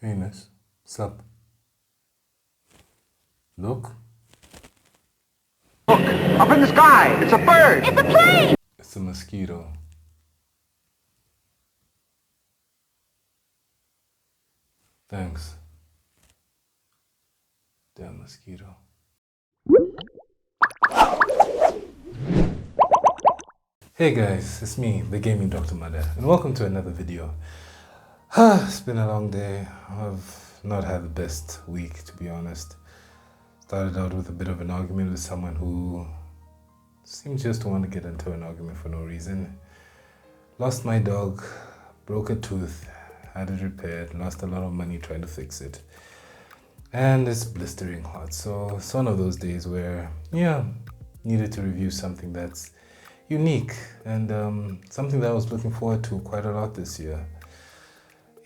Amos, sup? Look. Look! Up in the sky! It's a bird! It's a plane! It's a mosquito. Thanks. Damn mosquito. Hey guys, it's me, the gaming Dr. Mada, and welcome to another video. It's been a long day. I've not had the best week, to be honest. Started out with a bit of an argument with someone who seemed just to want to get into an argument for no reason. Lost my dog, broke a tooth, had it repaired, lost a lot of money trying to fix it. And it's blistering hot, so it's one of those days where, needed to review something that's unique and something that I was looking forward to quite a lot this year.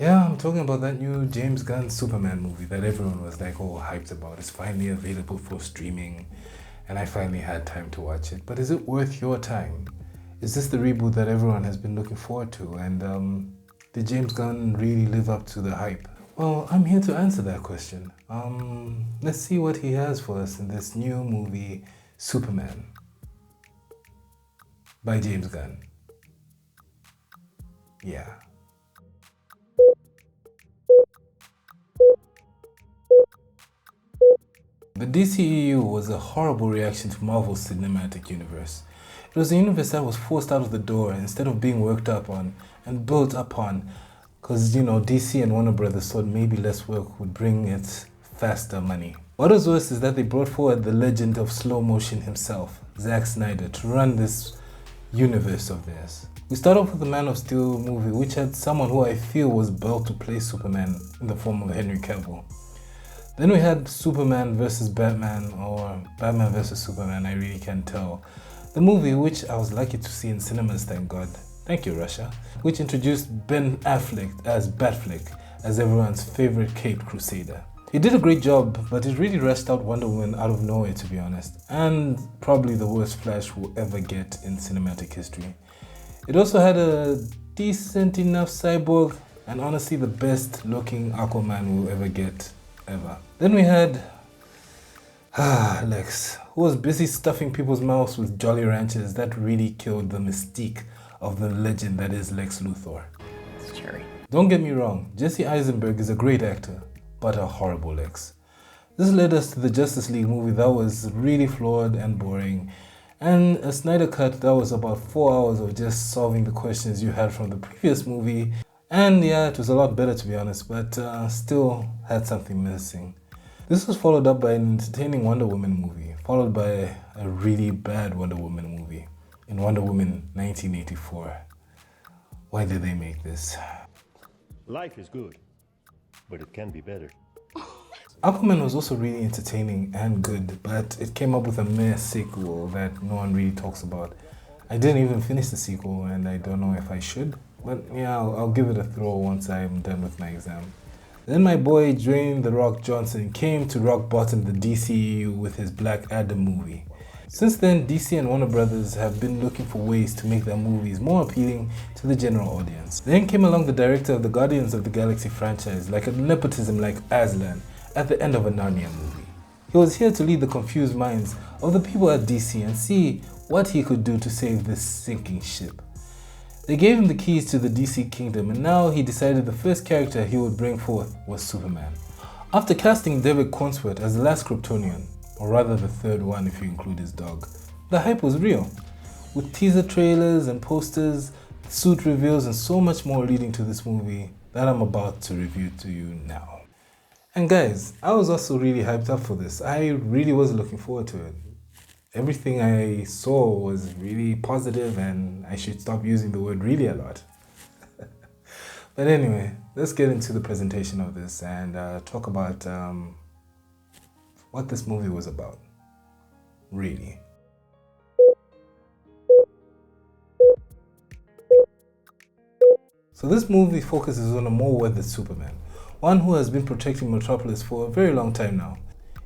Yeah, I'm talking about that new James Gunn Superman movie that everyone was like, oh, hyped about. It's finally available for streaming and I finally had time to watch it. But is it worth your time? Is this the reboot that everyone has been looking forward to? And did James Gunn really live up to the hype? Well, I'm here to answer that question. Let's see what he has for us in this new movie, Superman, by James Gunn. Yeah. The DCEU was a horrible reaction to Marvel's cinematic universe. It was a universe that was forced out of the door instead of being worked up on and built upon, because, DC and Warner Brothers thought maybe less work would bring it faster money. What was worse is that they brought forward the legend of slow motion himself, Zack Snyder, to run this universe of theirs. We start off with the Man of Steel movie, which had someone who I feel was built to play Superman in the form of Henry Cavill. Then we had Superman vs. Batman, or Batman vs. Superman, I really can't tell. The movie, which I was lucky to see in cinemas, thank God. Thank you, Russia. Which introduced Ben Affleck as Batfleck, as everyone's favorite Caped Crusader. He did a great job, but it really rushed out Wonder Woman out of nowhere, to be honest. And probably the worst Flash we'll ever get in cinematic history. It also had a decent enough Cyborg, and honestly the best looking Aquaman we'll ever get, ever. Then we had Lex, who was busy stuffing people's mouths with Jolly Ranchers. That really killed the mystique of the legend that is Lex Luthor. It's cherry. Don't get me wrong, Jesse Eisenberg is a great actor, but a horrible Lex. This led us to the Justice League movie that was really flawed and boring, and a Snyder cut that was about 4 hours of just solving the questions you had from the previous movie. And yeah, it was a lot better, to be honest, but still had something missing. This was followed up by an entertaining Wonder Woman movie, followed by a really bad Wonder Woman movie in Wonder Woman 1984. Why did they make this? Life is good, but it can be better. Aquaman was also really entertaining and good, but it came up with a meh sequel that no one really talks about. I didn't even finish the sequel and I don't know if I should, but yeah, I'll give it a throw once I'm done with my exam. Then my boy Dwayne "The Rock" Johnson came to rock bottom the DCEU with his Black Adam movie. Since then, DC and Warner Brothers have been looking for ways to make their movies more appealing to the general audience. Then came along the director of the Guardians of the Galaxy franchise, like a nepotism like Aslan at the end of a Narnia movie. He was here to lead the confused minds of the people at DC and see what he could do to save this sinking ship. They gave him the keys to the DC kingdom, and now he decided the first character he would bring forth was Superman. After casting David Cornsworth as the last Kryptonian, or rather the third one if you include his dog, the hype was real. With teaser trailers and posters, suit reveals and so much more leading to this movie that I'm about to review to you now. And guys, I was also really hyped up for this. I really was looking forward to it. Everything I saw was really positive and I should stop using the word really a lot. But anyway, let's get into the presentation of this and talk about what this movie was about, really. So this movie focuses on a more weathered Superman, one who has been protecting Metropolis for a very long time now.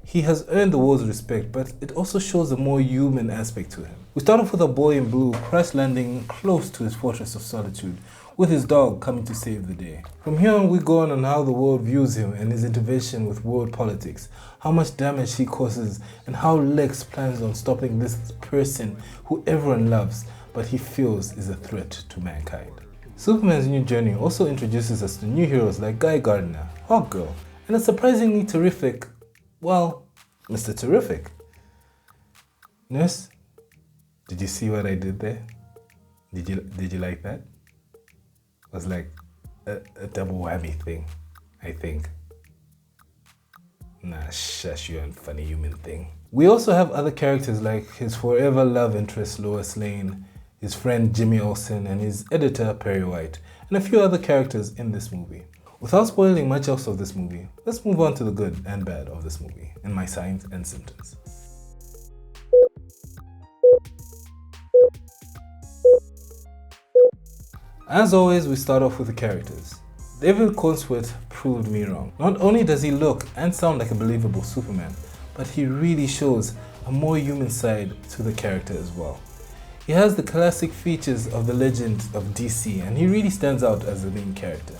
He has earned the world's respect, but it also shows a more human aspect to him. We start off with a boy in blue crash landing close to his fortress of solitude, with his dog coming to save the day. From here on, we go on how the world views him and his intervention with world politics, how much damage he causes, and how Lex plans on stopping this person who everyone loves but he feels is a threat to mankind. Superman's new journey also introduces us to new heroes like Guy Gardner, Hawkgirl, and a surprisingly terrific, well, Mr. Terrific. Nurse, did you see what I did there? Did you like that? It was like a double whammy thing, I think. Nah, shush, you unfunny human thing. We also have other characters like his forever love interest Lois Lane, his friend Jimmy Olsen, and his editor Perry White, and a few other characters in this movie. Without spoiling much else of this movie, let's move on to the good and bad of this movie and my signs and symptoms. As always, we start off with the characters. David Cornsworth proved me wrong. Not only does he look and sound like a believable Superman, but he really shows a more human side to the character as well. He has the classic features of the legend of DC, and he really stands out as the main character.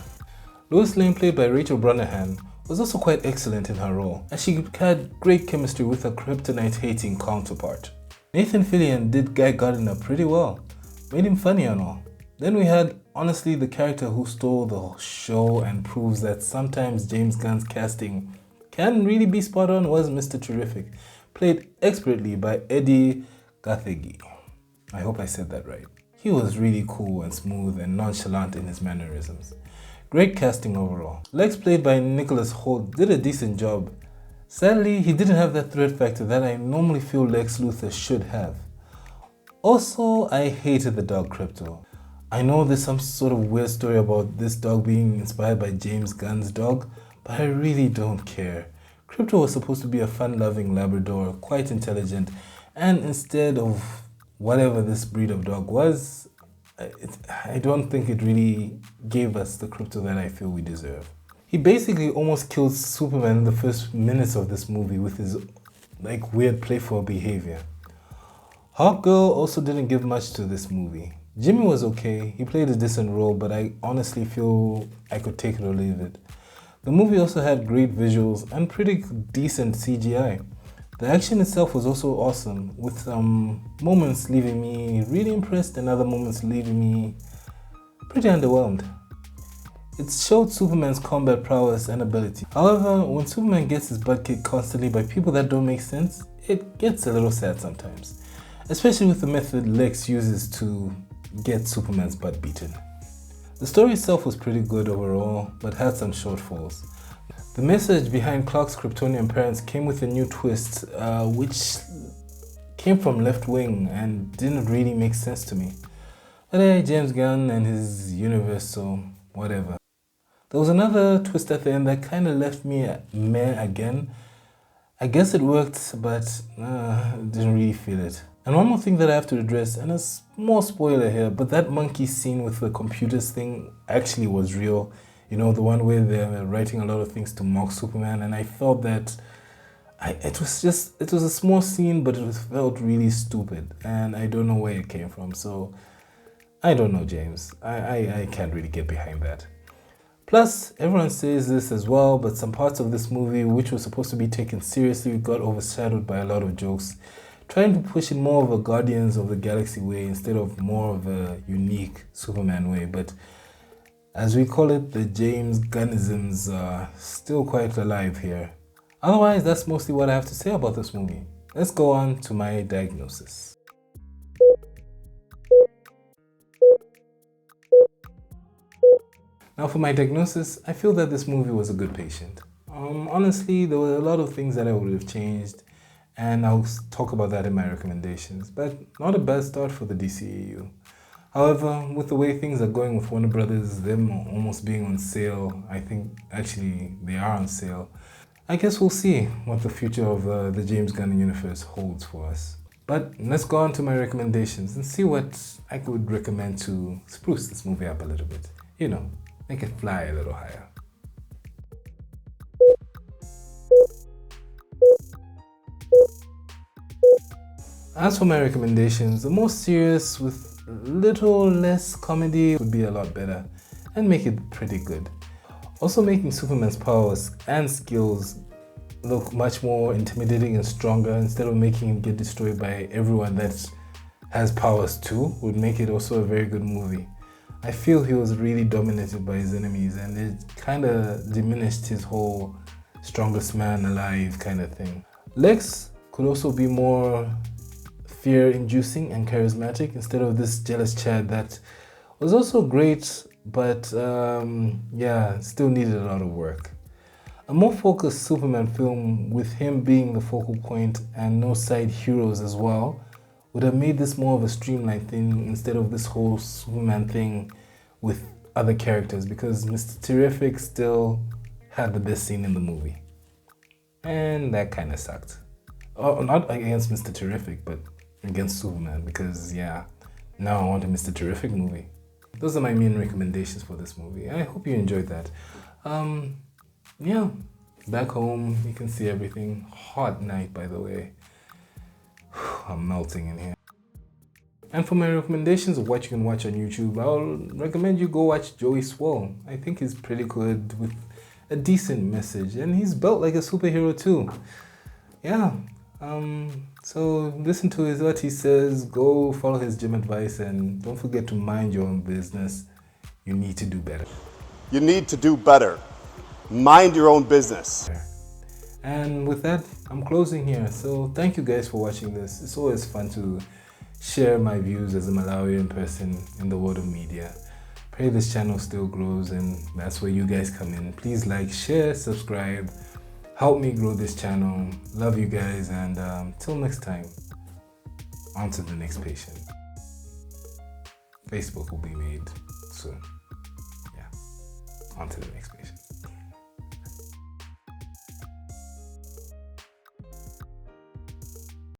Lois Lane, played by Rachel Brosnahan, was also quite excellent in her role, and she had great chemistry with her Kryptonite-hating counterpart. Nathan Fillion did Guy Gardner pretty well, made him funny and all. Then we had, honestly, the character who stole the show and proves that sometimes James Gunn's casting can really be spot on was Mr. Terrific, played expertly by Eddie Gathegi. I hope I said that right. He was really cool and smooth and nonchalant in his mannerisms. Great casting overall. Lex, played by Nicholas Hoult, did a decent job. Sadly, he didn't have that threat factor that I normally feel Lex Luthor should have. Also, I hated the dog Krypto. I know there's some sort of weird story about this dog being inspired by James Gunn's dog, but I really don't care. Krypto was supposed to be a fun-loving Labrador, quite intelligent, and instead of whatever this breed of dog was, I don't think it really gave us the Krypto that I feel we deserve. He basically almost killed Superman in the first minutes of this movie with his weird playful behavior. Hawkgirl also didn't give much to this movie. Jimmy was okay, he played a decent role, but I honestly feel I could take it or leave it. The movie also had great visuals and pretty decent CGI. The action itself was also awesome, with some moments leaving me really impressed and other moments leaving me pretty underwhelmed. It showed Superman's combat prowess and ability. However, when Superman gets his butt kicked constantly by people that don't make sense, it gets a little sad sometimes. Especially with the method Lex uses to get Superman's butt beaten. The story itself was pretty good overall, but had some shortfalls. The message behind Clark's Kryptonian parents came with a new twist, which came from left wing and didn't really make sense to me. But hey, James Gunn and his universe, so whatever. There was another twist at the end that kind of left me meh again. I guess it worked, but didn't really feel it. And one more thing that I have to address, and a small spoiler here, but that monkey scene with the computers thing actually was real. You know, the one where they're writing a lot of things to mock Superman, and I felt that it was a small scene, but it felt really stupid, and I don't know where it came from. So I don't know, James. I can't really get behind that. Plus, everyone says this as well, but some parts of this movie, which was supposed to be taken seriously, got overshadowed by a lot of jokes, trying to push in more of a Guardians of the Galaxy way instead of more of a unique Superman way. But as we call it, the James Gunnisms are still quite alive here. Otherwise, that's mostly what I have to say about this movie. Let's go on to my diagnosis. Now for my diagnosis, I feel that this movie was a good patient. Honestly, there were a lot of things that I would have changed, and I'll talk about that in my recommendations, but not a bad start for the DCEU. However, with the way things are going with Warner Brothers, them almost being on sale, I think actually they are on sale, I guess we'll see what the future of the James Gunn universe holds for us. But let's go on to my recommendations and see what I could recommend to spruce this movie up a little bit. You know, make it fly a little higher. As for my recommendations, the most serious with little less comedy would be a lot better and make it pretty good. Also making Superman's powers and skills look much more intimidating and stronger instead of making him get destroyed by everyone that has powers too would make it also a very good movie. I feel he was really dominated by his enemies and it kind of diminished his whole strongest man alive kind of thing. Lex could also be more fear-inducing and charismatic instead of this jealous Chad that was also great, but yeah, still needed a lot of work. A more focused Superman film with him being the focal point and no side heroes as well would have made this more of a streamlined thing instead of this whole Superman thing with other characters, because Mr. Terrific still had the best scene in the movie. And that kind of sucked. Oh, not against Mr. Terrific, but against Superman, because yeah, now I want a Mr. Terrific movie. Those are my main recommendations for this movie. I hope you enjoyed that. Yeah, back home, you can see everything. Hot night, by the way. I'm melting in here. And for my recommendations of what you can watch on YouTube, I'll recommend you go watch Joey Swole. I think he's pretty good with a decent message, and he's built like a superhero too. Yeah, so listen to what he says, go follow his gym advice, and don't forget to mind your own business. You need to do better. You need to do better. Mind your own business. And with that, I'm closing here. So thank you guys for watching this. It's always fun to share my views as a Malawian person in the world of media. Pray this channel still grows, and that's where you guys come in. Please like, share, subscribe. Help me grow this channel. Love you guys, and till next time, on to the next patient. Facebook will be made soon. Yeah, on to the next patient.